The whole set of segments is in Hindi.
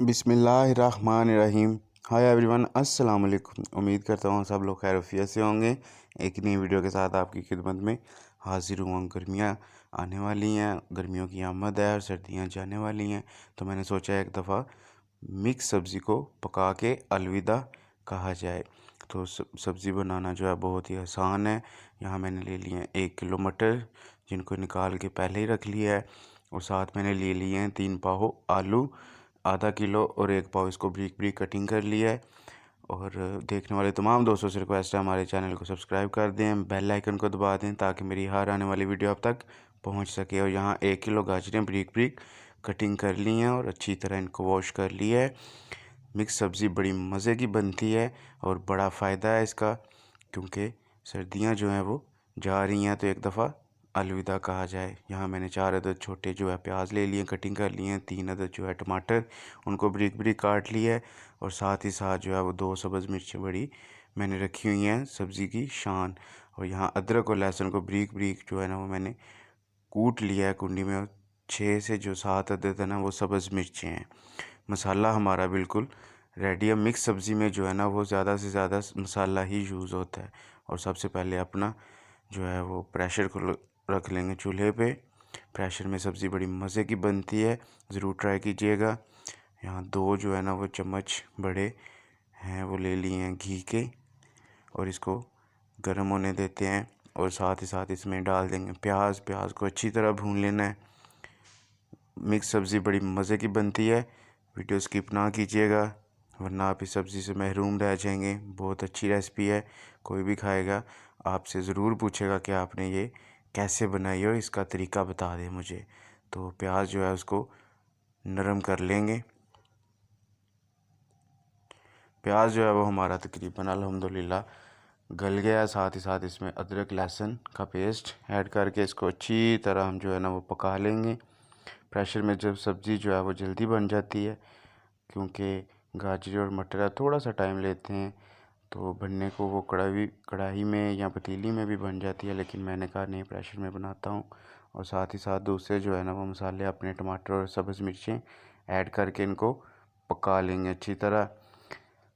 बिस्मिल्लाहिर्रहमानिर्रहीम। हाय एवरीवन, अस्सलाम वालेकुम। उम्मीद करता हूँ सब लोग खैरियत से होंगे। एक नई वीडियो के साथ आपकी खिदमत में हाजिर हुआ। गर्मियाँ आने वाली हैं, गर्मियों की आमद है और सर्दियाँ जाने वाली हैं, तो मैंने सोचा एक दफ़ा मिक्स सब्ज़ी को पका के अलविदा कहा जाए। तो सब्ज़ी बनाना जो है बहुत ही आसान है। यहाँ मैंने ले लिए हैं 1 किलो मटर, जिनको निकाल के पहले ही रख लिया है, और साथ मैंने ले लिए हैं 3 पाव आलू, आधा किलो, और 1 पाव इसको ब्रीक ब्रीक कटिंग कर लिया है। और देखने वाले तमाम दोस्तों से रिक्वेस्ट है, हमारे चैनल को सब्सक्राइब कर दें, बेल आइकन को दबा दें, ताकि मेरी हर आने वाली वीडियो आप तक पहुंच सके। और यहाँ 1 किलो गाजरें ब्रीक ब्रीक कटिंग कर ली हैं और अच्छी तरह इनको वॉश कर लिया है। मिक्स सब्ज़ी बड़ी मज़े की बनती है और बड़ा फ़ायदा है इसका, क्योंकि सर्दियाँ जो हैं वो जा रही हैं, तो एक दफ़ा अलविदा कहा जाए। यहाँ मैंने 4 अदद छोटे जो है प्याज ले लिए, कटिंग कर लिए हैं। 3 अदद जो है टमाटर, उनको ब्रीक ब्रीक काट लिया है। और साथ ही साथ जो है वो 2 सब्ज़ मिर्चें बड़ी मैंने रखी हुई हैं सब्ज़ी की शान। और यहाँ अदरक और लहसुन को ब्रीक ब्रीक जो है ना वो मैंने कूट लिया है कुंडी में। और 6 से जो 7 अदद है ना वो सब्ज़ मिर्चें हैं। मसाला हमारा बिल्कुल रेडी है। मिक्स सब्ज़ी में जो है ना वो ज़्यादा से ज़्यादा मसाला ही यूज़ होता है। और सबसे पहले अपना जो है वो प्रेशर को रख लेंगे चूल्हे पे। प्रेशर में सब्ज़ी बड़ी मज़े की बनती है, ज़रूर ट्राई कीजिएगा। यहाँ 2 जो है ना वो चम्मच बड़े हैं वो ले लिए हैं घी के, और इसको गर्म होने देते हैं। और साथ ही साथ इसमें डाल देंगे प्याज को अच्छी तरह भून लेना है। मिक्स सब्ज़ी बड़ी मज़े की बनती है, वीडियो स्किप ना कीजिएगा, वरना आप इस सब्ज़ी से महरूम रह जाएंगे। बहुत अच्छी रेसिपी है, कोई भी खाएगा आपसे ज़रूर पूछेगा कि आपने ये कैसे बनाई हो, इसका तरीका बता दें मुझे। तो प्याज जो है उसको नरम कर लेंगे। प्याज जो है वो हमारा तकरीबन अल्हम्दुलिल्लाह गल गया। साथ ही साथ इसमें अदरक लहसुन का पेस्ट ऐड करके इसको अच्छी तरह हम जो है ना वो पका लेंगे। प्रेशर में जब सब्ज़ी जो है वो जल्दी बन जाती है, क्योंकि गाजर और मटर थोड़ा सा टाइम लेते हैं, तो बनने को वो कढ़ाई में या पतीली में भी बन जाती है, लेकिन मैंने कहा नहीं, प्रेशर में बनाता हूँ। और साथ ही साथ दूसरे जो है ना वो मसाले अपने टमाटर और सब्ज़ मिर्चें ऐड करके इनको पका लेंगे अच्छी तरह।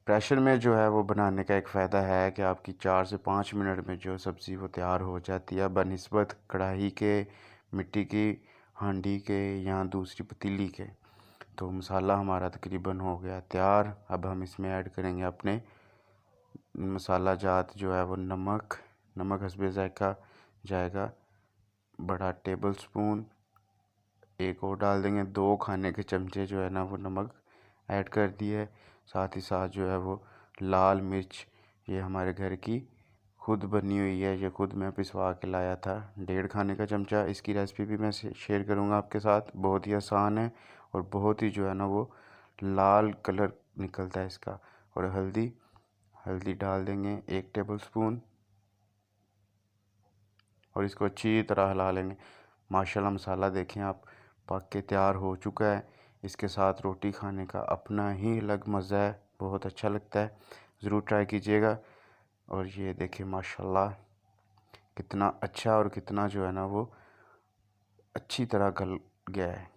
प्रेशर में जो है वो बनाने का एक फ़ायदा है कि आपकी 4 से 5 मिनट में जो सब्ज़ी वो तैयार हो जाती है, बनिस्बत कढ़ाई के, मिट्टी की हांडी के या दूसरी पतीली के। तो मसाला हमारा तकरीबन हो गया तैयार। अब हम इसमें ऐड करेंगे अपने मसाला जात जो है वो नमक हस्बे ज़ायक़ा जाएगा बड़ा टेबल स्पून। एक और डाल देंगे, 2 खाने के चमचे जो है ना वो नमक ऐड कर दिए। साथ ही साथ जो है वो लाल मिर्च, ये हमारे घर की खुद बनी हुई है, ये खुद मैं पिसवा के लाया था, 1.5 खाने का चमचा। इसकी रेसिपी भी मैं शेयर करूंगा आपके साथ, बहुत ही आसान है और बहुत ही जो है ना वो लाल कलर निकलता है इसका। और हल्दी डाल देंगे 1 टेबल स्पून, और इसको अच्छी तरह हिला लेंगे। माशाल्लाह मसाला देखें आप, पक के तैयार हो चुका है। इसके साथ रोटी खाने का अपना ही अलग मज़ा है, बहुत अच्छा लगता है, ज़रूर ट्राई कीजिएगा। और ये देखिए माशाल्लाह कितना अच्छा और कितना जो है ना वो अच्छी तरह गल गया है।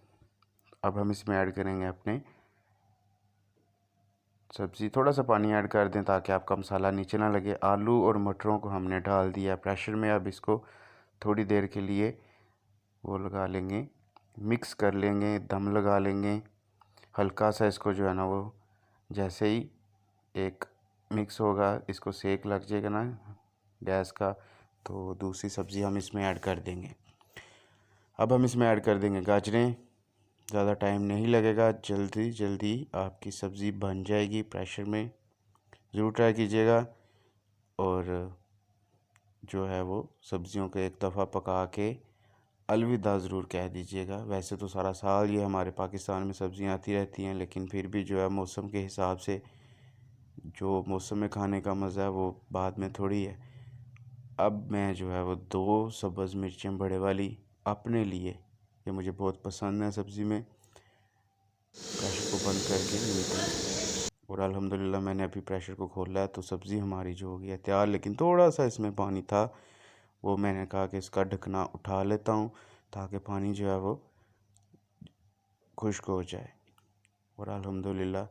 अब हम इसमें ऐड करेंगे अपने सब्ज़ी, थोड़ा सा पानी ऐड कर दें ताकि आपका मसाला नीचे ना लगे। आलू और मटरों को हमने डाल दिया प्रेशर में। अब इसको थोड़ी देर के लिए वो लगा लेंगे, मिक्स कर लेंगे, दम लगा लेंगे हल्का सा। इसको जो है ना वो जैसे ही एक मिक्स होगा, इसको सेक लग जाएगा ना गैस का, तो दूसरी सब्ज़ी हम इसमें ऐड कर देंगे। अब हम इसमें ऐड कर देंगे गाजरें। ज़्यादा टाइम नहीं लगेगा, जल्दी जल्दी आपकी सब्ज़ी बन जाएगी प्रेशर में, ज़रूर ट्राई कीजिएगा। और जो है वो सब्ज़ियों को एक दफ़ा पका के अलविदा ज़रूर कह दीजिएगा। वैसे तो सारा साल ये हमारे पाकिस्तान में सब्ज़ियाँ आती रहती हैं, लेकिन फिर भी जो है मौसम के हिसाब से जो मौसम में खाने का मज़ा है वो बाद में थोड़ी है। अब मैं जो है वो 2 सब्ज़ मिर्चें बड़े वाली अपने लिए, ये मुझे बहुत पसंद है सब्ज़ी में, प्रेशर को बंद करके मीठा। और अल्हम्दुलिल्लाह मैंने अभी प्रेशर को खोला है, तो सब्ज़ी हमारी जो हो गई है तैयार। लेकिन थोड़ा सा इसमें पानी था, वो मैंने कहा कि इसका ढकना उठा लेता हूँ ताकि पानी जो है वो खुश्क हो जाए। और अल्हम्दुलिल्लाह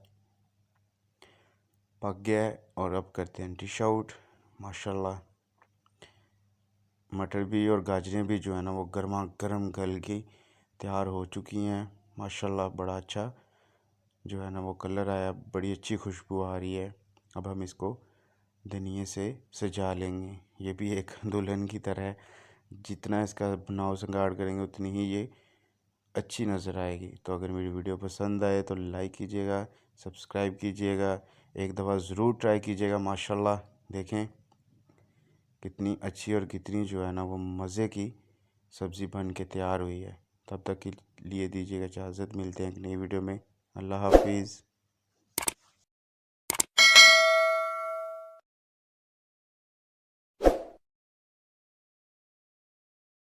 पक गया है। और अब करते हैं डिश आउट। माशाल्लाह मटर भी और गाजरें भी जो है ना वो गर्मा गर्म गल के तैयार हो चुकी हैं। माशाल्लाह बड़ा अच्छा जो है ना वो कलर आया, बड़ी अच्छी खुशबू आ रही है। अब हम इसको धनिए से सजा लेंगे। ये भी एक दुल्हन की तरह है, जितना इसका बनाव संगाड़ करेंगे उतनी ही ये अच्छी नज़र आएगी। तो अगर मेरी वीडियो पसंद आए तो लाइक कीजिएगा, सब्सक्राइब कीजिएगा, एक दफ़ा ज़रूर ट्राई कीजिएगा। माशाल्लाह देखें कितनी अच्छी और कितनी जो है ना वो मज़े की सब्ज़ी बन के तैयार हुई है। तब तक के लिए दीजिएगा इजाज़त, मिलते हैं एक नई वीडियो में। अल्लाह हाफिज़।